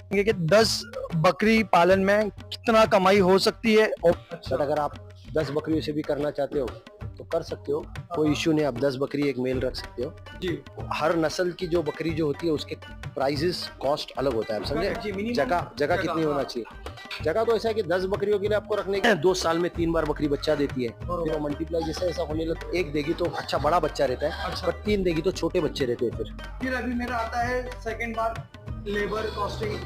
कि 10 बकरी पालन में कितना कमाई हो सकती है। और बट अगर आप 10 बकरियों से भी करना चाहते हो तो कर सकते हो, कोई इश्यू नहीं। आप 10 बकरी एक मेल रख सकते हो जी हर नस्ल की। जो बकरी जो होती है उसके प्राइजेस कॉस्ट अलग होता है, आप समझे। जगह जगह कितनी होना चाहिए। जगह तो ऐसा है कि 10 बकरियों के लिए आपको रखने के 2 साल में 3 बार बकरी बच्चा देती है, फिर वो मल्टीप्लाई जैसा ऐसा होने लगता है। एक देगी तो अच्छा बड़ा बच्चा रहता है, बट 3 देगी तो छोटे बच्चे रहते हैं। फिर अभी मेरा आता है सेकंड बार लेबर कॉस्टिंग,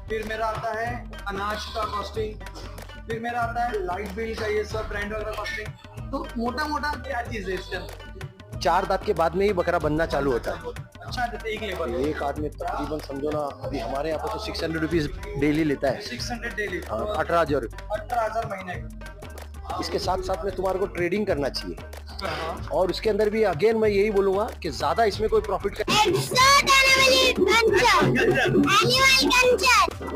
फिर मेरा आता है अनाज का कॉस्टिंग, फिर मेरा आता है लाइट बिल का ये सब ब्रांड वगैरह कॉस्टिंग। तो मोटा मोटा क्या चीज है इसके अंदर? 4 दांत के बाद में ही बकरा बनना चालू होता है। अच्छा जैसे एक लेबर एक आदमी तकरीबन समझो ना, अभी हमारे यहाँ पे तो 600 रुपीज डेली लेता है। 600 डेली, 18,000। 18,000 महीने का। इसके साथ साथ में तुम्हारे को ट्रेडिंग करना चाहिए, और उसके अंदर भी अगेन मैं यही बोलूंगा कि ज्यादा इसमें कोई प्रॉफिट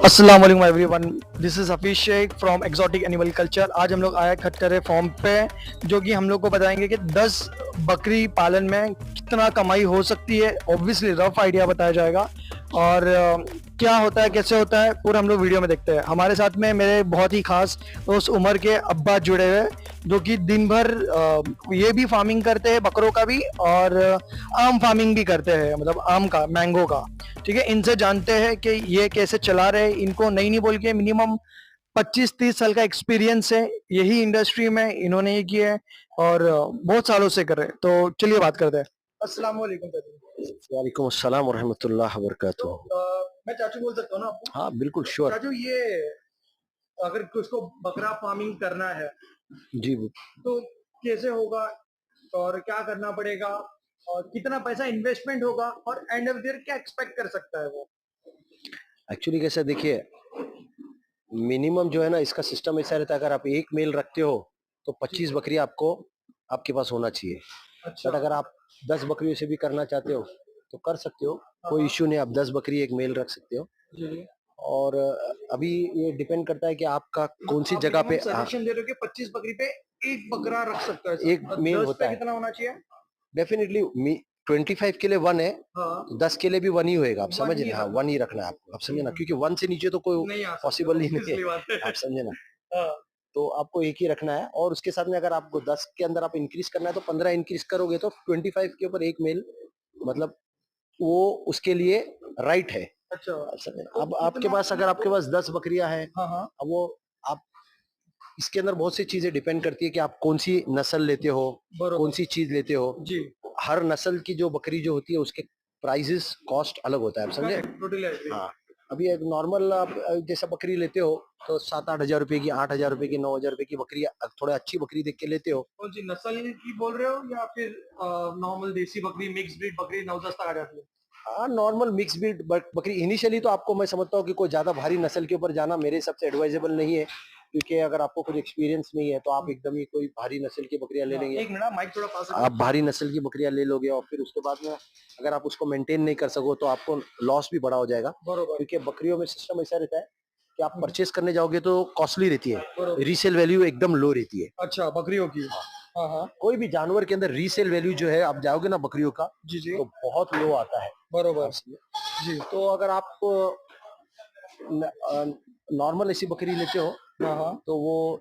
अस्सलाम वालेकुम everyone, this is Hafeez Sheikh from exotic animal culture. आज हम लोग आए खटकरे फॉर्म पे, जो कि हम लोग को बताएंगे कि 10 बकरी पालन में कितना कमाई हो सकती है। ऑब्वियसली रफ आइडिया बताया जाएगा, और क्या होता है कैसे होता है पूरा हम लोग वीडियो में देखते हैं। हमारे साथ में मेरे बहुत ही खास दोस्त उमर के अब्बा जुड़े हुए, जो कि दिन भर ये भी फार्मिंग करते हैं बकरों का भी, और आम फार्मिंग भी करते हैं, मतलब आम का, मैंगो का। ठीक है, इनसे जानते हैं कि ये कैसे चला रहे। इनको नहीं बोल के मिनिमम 25-30 साल का एक्सपीरियंस है यही इंडस्ट्री में, इन्होंने ये किया है और बहुत सालों से कर रहे हैं। तो चलिए बात करते हैं। अस्सलाम वालेकुम चाचू। वालेकुम अस्सलाम वरहमतुल्लाह वबरकातुहू। मैं चाचू बोल सकता हूँ ना आपको? हाँ बिल्कुल श्योर। चाचू, ये अगर किसको बकरा फार्मिंग करना है जी तो कैसे होगा, और क्या करना पड़ेगा, और कितना पैसा इन्वेस्टमेंट होगा, और एंड ऑफ ईयर क्या एक्सपेक्ट कर सकता है वो? एक्चुअली कैसे देखिए, मिनिमम जो है ना इसका सिस्टम ऐसा रहता है, अगर आप एक मेल रखते हो तो 25 बकरी आपको आपके पास होना चाहिए। अच्छा। बट अगर आप 10 बकरियों से भी करना चाहते हो तो कर सकते हो, कोई इश्यू नहीं। आप 10 बकरी एक मेल रख सकते हो, जी। और अभी ये डिपेंड करता है कि आपका कौन सी जगह पे सजेशन दे रहे हो कि 25 बकरी पे एक बकरा रख सकता है, एक मेल होता है। कितना होना चाहिए? डेफिनेटली 25 के लिए 1 है, हाँ। 10 के लिए भी 1 ही होएगा, आप समझ ही रहे हैं। हाँ, रखना। 1 ही रखना है आपको, आप समझे ना, क्योंकि 1 से नीचे तो कोई नहीं आ सकते, पॉसिबल ही नहीं obviously है, बात है। आप समझे ना। हाँ। तो आपको एक ही रखना है, और उसके साथ में अगर आपको 10 के अंदर आप इंक्रीज करना है तो 15 इंक्रीज करोगे तो 25 के ऊपर एक मेल, मतलब वो उसके लिए राइट है। अच्छा। आप समझे ना? अब आपके पास अगर आपके पास 10 बकरियां हैं, हाँ हाँ। अब वो आप इसके अंदर बहुत सी चीजें डिपेंड करती है कि आप कौन सी नस्ल लेते हो, कौन सी चीज लेते हो। जी। हर नस्ल की जो बकरी जो होती है उसके प्राइजेस कॉस्ट अलग होता है, आप समझे। हाँ, अभी एक नॉर्मल आप जैसा बकरी लेते हो तो 7-8 हजार रुपए की, 8 हजार रुपए की, 9 हजार रुपए की बकरी, थोड़ा अच्छी बकरी देख के लेते हो। कौन सी नस्ल की बोल रहे हो, या फिर नॉर्मल देसी बकरी, मिक्स ब्रीड बकरी 9-10 तक आ जाती है? हाँ, नॉर्मल मिक्स ब्रीड बकरी इनिशियली तो आपको मैं समझता हूँ कि कोई ज्यादा भारी नस्ल के ऊपर जाना मेरे हिसाब से एडवाइजेबल नहीं है, क्योंकि अगर आपको कुछ एक्सपीरियंस नहीं है तो आप एकदम ही कोई भारी नस्ल की बकरियां ले लेंगे। एक मिनट, माइक थोड़ा पास आप भारी नस्ल की बकरियां ले लोगे और फिर उसके बाद में अगर आप उसको मेंटेन नहीं कर सको तो आपको लॉस भी बड़ा हो जाएगा, क्योंकि बकरियों में सिस्टम ऐसा रहता है कि आप परचेस करने जाओगे तो कॉस्टली रहती है, रीसेल वैल्यू एकदम लो रहती है। अच्छा, बकरियों की। हाँ हाँ। कोई भी जानवर के अंदर रीसेल वैल्यू जो है, आप जाओगे ना बकरियों का, जी जी। तो बहुत लो आता है। बरोबर। जी, तो अगर आप नॉर्मल ऐसी बकरी लेते हो, हाँ हाँ। तो वो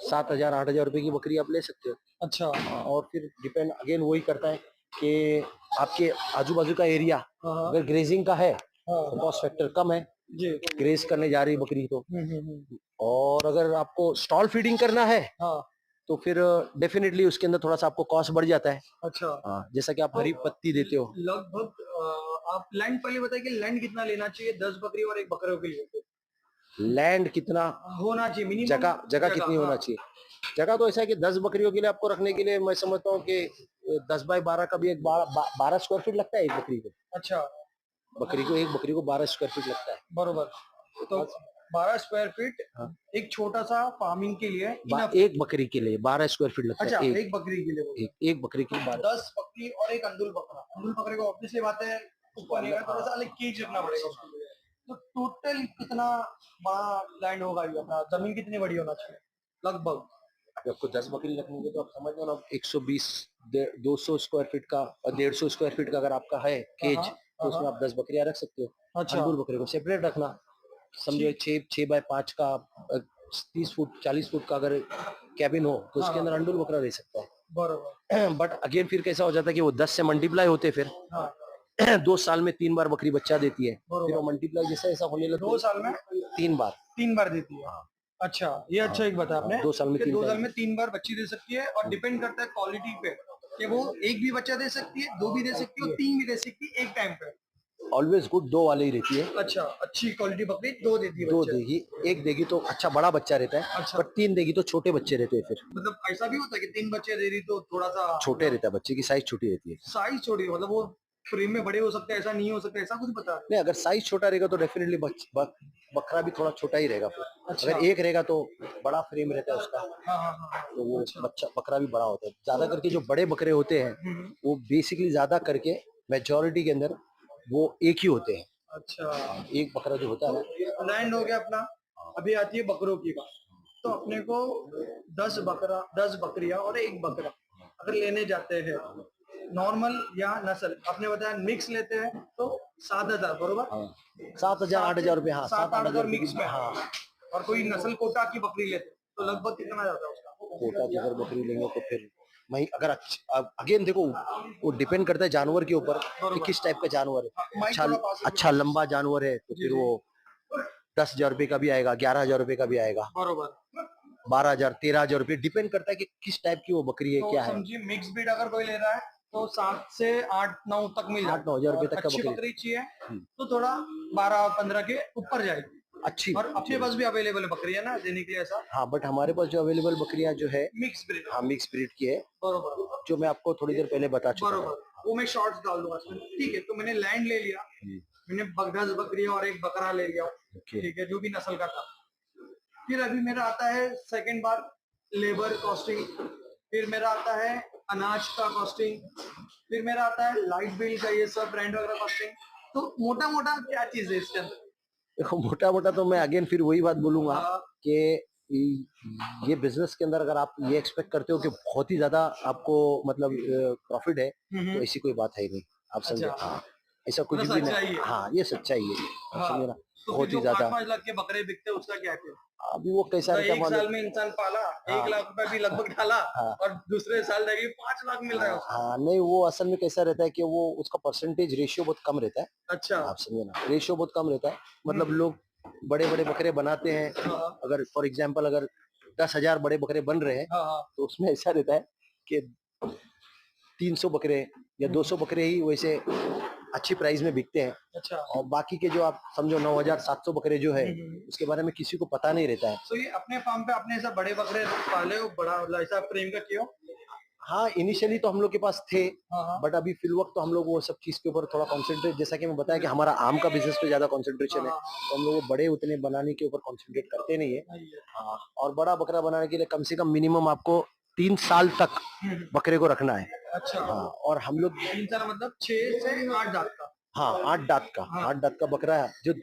7 हजार 8 हजार रुपए की बकरी आप ले सकते हो। अच्छा। और फिर डिपेंड अगेन वही करता है कि आपके आजू बाजू का एरिया, हाँ अगर ग्रेजिंग का है हाँ। तो कॉस्ट फैक्टर कम है, जी। ग्रेज करने जा रही बकरी तो। हम्म। और अगर आपको स्टॉल फीडिंग करना है हाँ। तो फिर डेफिनेटली उसके अंदर थोड़ा सा आपको कॉस्ट बढ़ जाता है। अच्छा। हाँ, जैसा कि आप हरी पत्ती देते हो। लगभग आप लैंड पहले बताइए कि लैंड कितना लेना चाहिए 10 बकरी और एक बकरे के लिए? लैंड कितना होना चाहिए मिनिमम? जगह जगह कितनी होना चाहिए। जगह तो ऐसा है कि 10 बकरियों के लिए आपको रखने के लिए मैं समझता हूँ कि 10 बाय 12 का भी एक 12 स्क्वायर फीट लगता है एक बकरी को। अच्छा। एक बकरी को 12 स्क्वायर फीट लगता है। बरोबर। तो 12 स्क्वायर फीट। हाँ। एक छोटा सा फार्मिंग के लिए एक बकरी के लिए 12 स्क्वायर फीट लगता अच्छा, है। एक बकरी के लिए एक बकरी के लिए 12। 10 बकरी और एक अंडुल बकरा। अंडुल बकरे को ऑब्वियसली बात है उसको थोड़ा सा अलग केज रखना पड़ेगा उसके लिए। तो टोटल कितना बड़ा लैंड होगा ये अपना, जमीन कितनी बड़ी होना चाहिए लगभग? अगर आपको 10 बकरी रखनी है तो आप समझ लो ना, 120 200 स्क्वायर फीट का और 150 स्क्वायर फीट का अगर आपका है केज, तो उसमें आप 10 बकरियां रख सकते हो। अच्छा अंडूर बकरे को सेपरेट रखना। समझो 6 बाय 5 का 30 फुट 40 फुट का अगर कैबिन हो तो उसके हाँ। अंदर अंडूर बकरा रह सकता है। बरोबर बट अगेन फिर कैसा हो जाता है कि वो 10 से मल्टीप्लाई होते फिर हाँ 2 साल में 3 बार बकरी बच्चा देती है, फिर बरोबर वो मल्टीप्लाई जैसा ऐसा होने लगता 2 साल में है 3 बार। 3 बार देती है हाँ अच्छा ये अच्छा एक बताया आपने 2 साल में कि 3 2 साल टाइम। में 3 बार बच्ची दे सकती है और डिपेंड करता है क्वालिटी पे कि वो एक भी बच्चा दे सकती है 2 भी दे सकती है और 3 भी दे सकती है एक टाइम पे ऑलवेज गुड 2 वाले ही रहती है। अच्छा अच्छी क्वालिटी बकरी 2 देती है 2 बच्चे देगी, 1 देगी तो अच्छा बड़ा बच्चा रहता है, अच्छा पर 3 देगी तो छोटे बच्चे रहते हैं, फिर मतलब ऐसा भी होता है कि 3 बच्चे दे रही तो थोड़ा सा छोटे रहता है, बच्चे की साइज छोटी रहती है। साइज छोटी मतलब वो फ्रेम में बड़े हो सकते हैं ऐसा नहीं हो सकता ऐसा कुछ बता नहीं अगर साइज छोटा रहेगा तो डेफिनेटली बकरा भी थोड़ा छोटा ही रहेगा फिर। अच्छा अगर एक रहेगा तो बड़ा फ्रेम रहता है उसका, हाँ हाँ हाँ तो वो अच्छा बच्चा बकरा भी बड़ा होता है। ज्यादा करके जो बड़े बकरे होते हैं हम्म, वो बेसिकली ज्यादा करके मेजोरिटी के अंदर वो एक ही होते हैं। अच्छा एक बकरा जो होता है ना, लैंड हो गया अपना अभी आती है बकरों की बात तो अपने को 10 बकरियां और एक बकरा अगर लेने जाते हैं नॉर्मल या नस्ल आपने बताया मिक्स लेते हैं तो 7,000 बरोबर हाँ 7,000 8,000 रुपये। हाँ 7-8 हजार 7-8 हजार मिक्स में हाँ। और कोई नस्ल कोटा की बकरी लेते हैं तो लगभग कितना जाता है उसका कोटा की अगर बकरी लेंगे तो फिर वही अगर अगेन देखो वो डिपेंड करता है जानवर के ऊपर कि किस टाइप का जानवर है। माइक अच्छा थोड़ा पास अच्छा लंबा जानवर है तो फिर वो 10,000 रुपये का भी आएगा, 11,000 रुपये का भी आएगा, बरोबर 12,000 13,000 रुपये, डिपेंड करता है कि किस टाइप की वो बकरी है, तो क्या है। समझिए मिक्स ब्रीड अगर कोई ले रहा है तो 7 से 8-9 तक मिल जाता 8-9 हजार रुपये है तक का अच्छी बकरी बकरी चाहिए तो थोड़ा 12-15 के ऊपर जाएगी अच्छी। और अपने पास भी अवेलेबल है बकरियां ना देने के लिए ऐसा हाँ बट हमारे पास जो अवेलेबल बकरियां जो है मिक्स ब्रीड हाँ मिक्स ब्रीड की है, बरोबर जो मैं आपको थोड़ी देर पहले बता चुका हूँ। बरोबर वो मैं शॉर्ट्स डाल दूंगा इसमें ठीक है तो मैंने लैंड ले लिया मैंने 10 बकरियां और एक बकरा ले लिया ओके। ठीक है जो भी नस्ल का था फिर अभी मेरा आता है सेकंड बार लेबर कॉस्टिंग फिर मेरा आता है अनाज का कॉस्टिंग फिर मेरा आता है लाइट बिल का ये सब रेंट वगैरह कॉस्टिंग तो मोटा मोटा क्या चीज है इसके अंदर देखो मोटा मोटा तो मैं अगेन फिर वही बात बोलूंगा हाँ, कि ये बिजनेस के अंदर अगर आप ये एक्सपेक्ट करते हो कि बहुत ही ज्यादा आपको मतलब प्रॉफिट है तो ऐसी कोई बात है ही नहीं। आप समझे। अच्छा हाँ ऐसा कुछ मतलब भी सच्चाई नहीं। है हाँ ये सच्चाई है, आप हाँ समझे ना। तो फिर बहुत ही जो ज्यादा 5-5 लाख के बकरे बिकते हैं उसका क्या है अभी वो कैसा रहता है एक साल मालूम। में इंसान पाला हाँ 1 लाख रुपए भी लगभग डाला हाँ और दूसरे साल जाके 5 लाख मिल रहा है उसको हाँ नहीं वो असल में कैसा रहता है कि वो उसका परसेंटेज रेशियो बहुत कम रहता है। अच्छा आप समझे ना, रेशियो बहुत कम रहता है। मतलब लोग बड़े बड़े बकरे बनाते हैं, हाँ अगर फॉर एग्जाम्पल अगर 10,000 बड़े बकरे बन रहे हैं हाँ हाँ तो उसमें ऐसा रहता है कि 300 बकरे या 200 बकरे ही वैसे अच्छी प्राइस में बिकते हैं, अच्छा और बाकी के जो आप समझो 9,700 बकरे जो है उसके बारे में किसी को पता नहीं रहता है। तो ये अपने फार्म पे अपने ऐसा बड़े बकरे पाले हो बड़ा मतलब ऐसा प्रेम का क्यों हाँ इनिशियली तो हम लोग के पास थे, हाँ हाँ बट अभी फिल वक्त तो हम लोग वो सब चीज के ऊपर थोड़ा कॉन्सेंट्रेट, जैसा कि मैं बताया कि हमारा आम का बिजनेस पे ज्यादा कॉन्सेंट्रेशन है, तो हम लोग वो बड़े उतने बनाने के ऊपर कॉन्सेंट्रेट करते नहीं है। नहीं है। हाँ और बड़ा बकरा बनाने के लिए कम से कम मिनिमम आपको 3 साल तक बकरे को रखना है। अच्छा हाँ और हम लोग 3 साल मतलब 6 से 8 दांत का हाँ 8 दांत का 8 दांत का बकरा है जो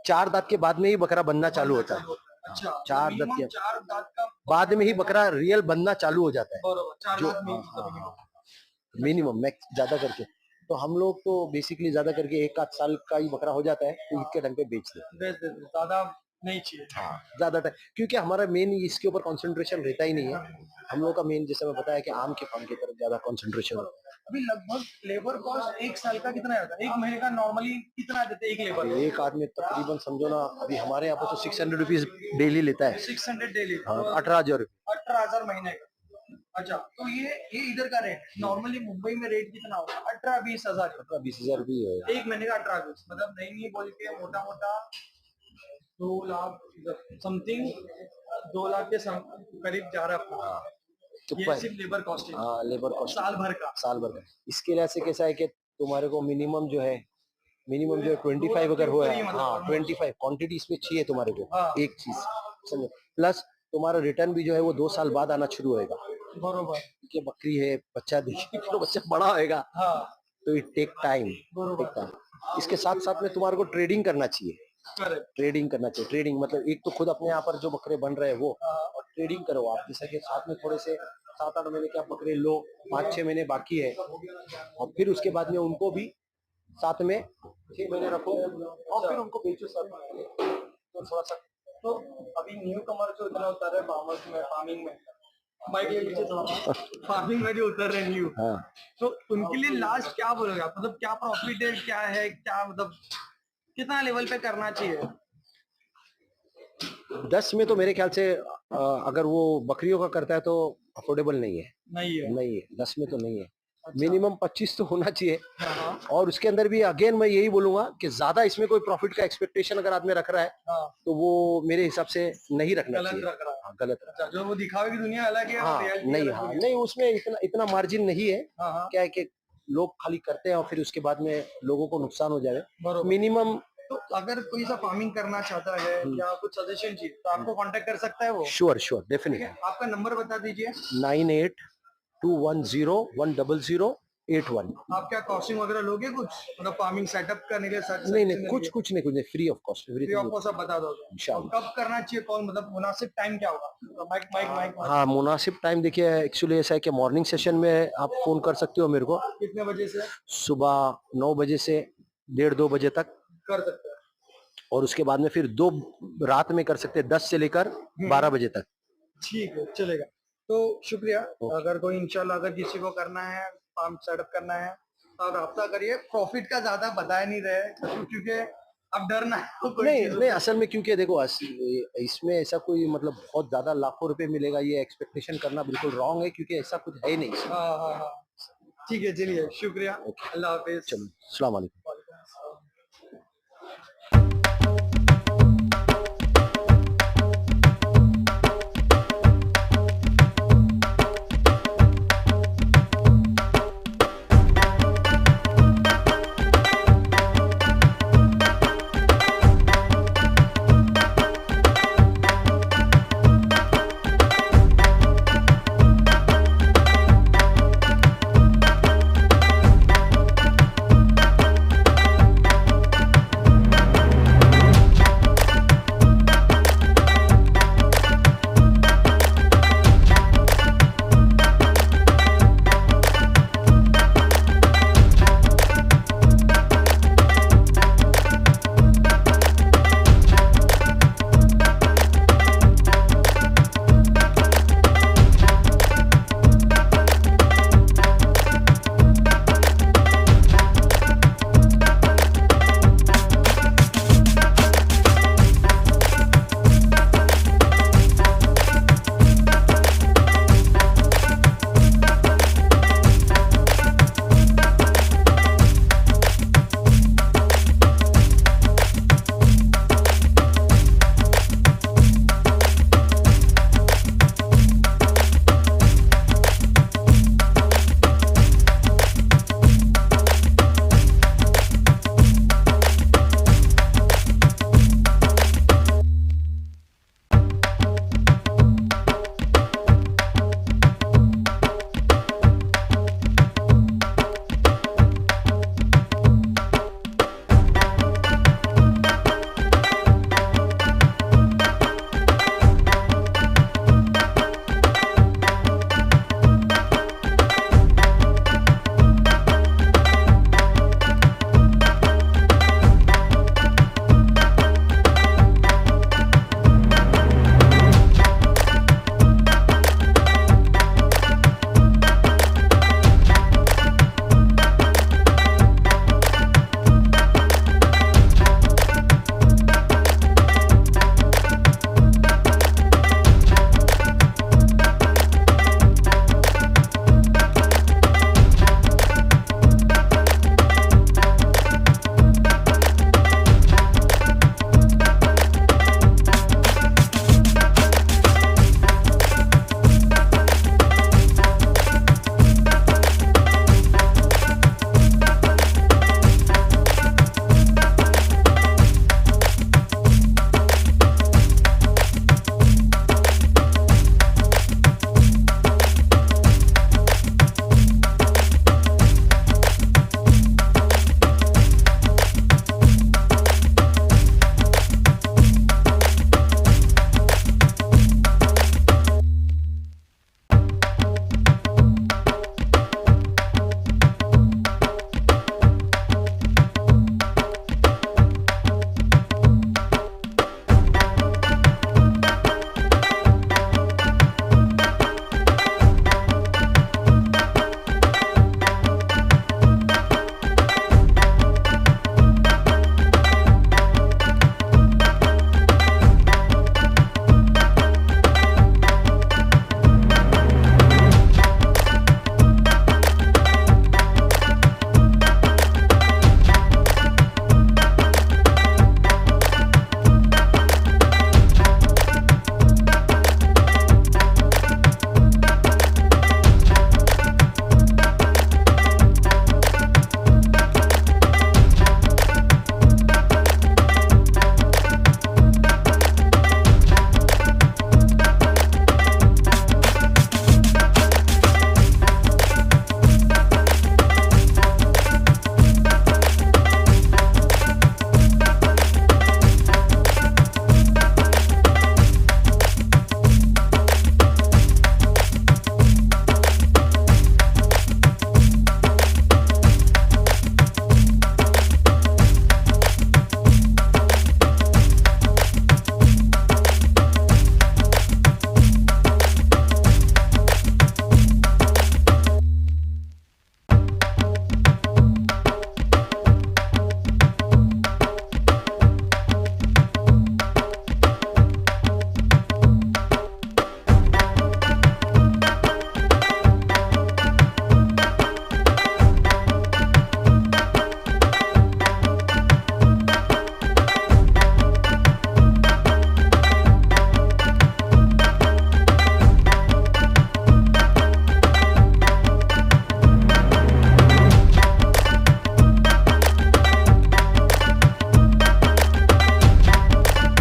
4 दांत के बाद में ही बकरा बनना चालू होता है। अच्छा 4 दांत के 4 दांत का बाद में ही बकरा रियल बनना चालू हो जाता है, बरोबर 4 जो दांत में मिनिमम मैक्स ज्यादा करके। तो हम लोग तो बेसिकली ज्यादा करके 1 आध साल का ही बकरा हो जाता है तो ईद के टाइम पे बेच देते बेच देते ज्यादा नहीं चाहिए हैं। हाँ ज्यादा टाइम क्योंकि हमारा मेन इसके ऊपर कंसंट्रेशन रहता ही नहीं है। हम लोग का मेन जैसे मैं बताया कि आम के फार्म की तरफ ज्यादा कंसंट्रेशन है। अभी लगभग लेबर कॉस्ट 1 साल का कितना आता है 1 महीने का नॉर्मली कितना देते हैं एक लेबर एक आदमी तकरीबन समझो ना अभी हमारे यहाँ पर तो 600 रुपीज डेली लेता है। 600 डेली हाँ 18,000 रुपये। 18,000 महीने का अच्छा तो ये इधर का रेट नॉर्मली मुंबई में रेट कितना होगा 18-20 हजार 20,000 रुपये है। एक महीने का 18-20 मतलब नहीं बोल के मोटा मोटा 2 लाख समथिंग 2 लाख के करीब जा रहा है अपना ये सिर्फ लेबर कॉस्ट है हाँ लेबर कॉस्ट साल भर का साल भर का। इसके लिए से कैसा है कि तुम्हारे को मिनिमम जो है 25 अगर हुआ है, हाँ 25 क्वांटिटी इसमें चाहिए तुम्हारे को। हाँ। एक चीज समझो, प्लस तुम्हारा रिटर्न भी जो है वो 2 साल बाद आना शुरू होएगा। बरोबर कि बकरी है बच्चा देगी तो बच्चा बड़ा होएगा, हाँ तो इट टेक टाइम। इसके साथ साथ में तुम्हारे को ट्रेडिंग करना चाहिए। करेक्ट ट्रेडिंग करना चाहिए। ट्रेडिंग मतलब एक तो खुद अपने यहाँ पर जो बकरे बन रहे हैं वो, और ट्रेडिंग करो आप, जैसा कि साथ में थोड़े से 7-8 महीने के आप बकरे लो, 5-6 महीने बाकी है, और फिर उसके बाद में उनको भी साथ में 6 महीने रखो और फिर उनको बेचो साथ में, तो थोड़ा सा। तो अभी न्यू कमर जो इतना उतर रहे फार्मर्स में, फार्मिंग में, माइक ले लीजिए थोड़ा, फार्मिंग में जो उतर रहे न्यू, हाँ, तो उनके लिए लास्ट क्या बोलोगे आप? मतलब क्या प्रॉफिट है, क्या है, क्या मतलब कितना लेवल पे करना चाहिए? 10 में तो मेरे ख्याल से अगर वो बकरियों का करता है तो अफोर्डेबल नहीं है। नहीं है। नहीं है, 10 में तो नहीं है। अच्छा। मिनिमम 25 तो होना चाहिए। हाँ हाँ और उसके अंदर भी अगेन मैं यही बोलूंगा कि ज्यादा इसमें कोई प्रॉफिट का एक्सपेक्टेशन अगर आदमी रख रहा है हाँ, तो वो मेरे हिसाब से नहीं रखना गलत चाहिए। रख रहा है। हाँ, गलत रख। अच्छा, जो वो दिखावे की दुनिया अलग है और हाँ रियलिटी नहीं, अलग हाँ दुनिया। नहीं, उसमें इतना मार्जिन नहीं है। हाँ हाँ क्या है कि लोग खाली करते हैं और फिर उसके बाद में लोगों को नुकसान हो जाए। बरोबर। मिनिमम तो अगर कोई सा फार्मिंग करना चाहता है या कुछ सजेशन चाहिए तो आपको कांटेक्ट कर सकता है वो? श्योर श्योर ठीक डेफिनेटली। है, आपका नंबर बता दीजिए। 9821010081। आप क्या कॉस्टिंग वगैरह लोगे कुछ, मतलब फार्मिंग सेटअप करने के साथ? नहीं नहीं, कुछ नहीं, free of cost free of everything. Cost आप बता दोगे? और इंशाल्लाह। कब करना चाहिए कॉल, मतलब मुनासिब टाइम क्या होगा? तो माइक माइक माइक हाँ, मुनासिब टाइम देखिए, एक्चुअली ऐसा है कि मॉर्निंग सेशन में आप फोन कर सकते हो मेरे को, कितने बजे से सुबह 9 बजे से 1:30-2 बजे तक। कर सकते हैं? और उसके बाद में फिर 2 रात में कर सकते हैं, 10 से लेकर 12 बजे तक। ठीक है, चलेगा। तो शुक्रिया। अगर कोई इंशाल्लाह अगर किसी को करना है, फार्म सेटअप करना है, तो आप राब्ता करिए। प्रॉफिट का ज्यादा बता नहीं रहे क्योंकि अब डरना है कोई नहीं चीज़ों नहीं, से। असल में क्योंकि देखो इसमें ऐसा कोई मतलब बहुत ज्यादा लाखों रुपए मिलेगा ये एक्सपेक्टेशन करना बिल्कुल रॉन्ग है, क्योंकि ऐसा कुछ है नहीं। हाँ हाँ हाँ, ठीक है, चलिए, शुक्रिया। ओके, अल्लाह हाफिज। चलो, अस्सलाम वालेकुम।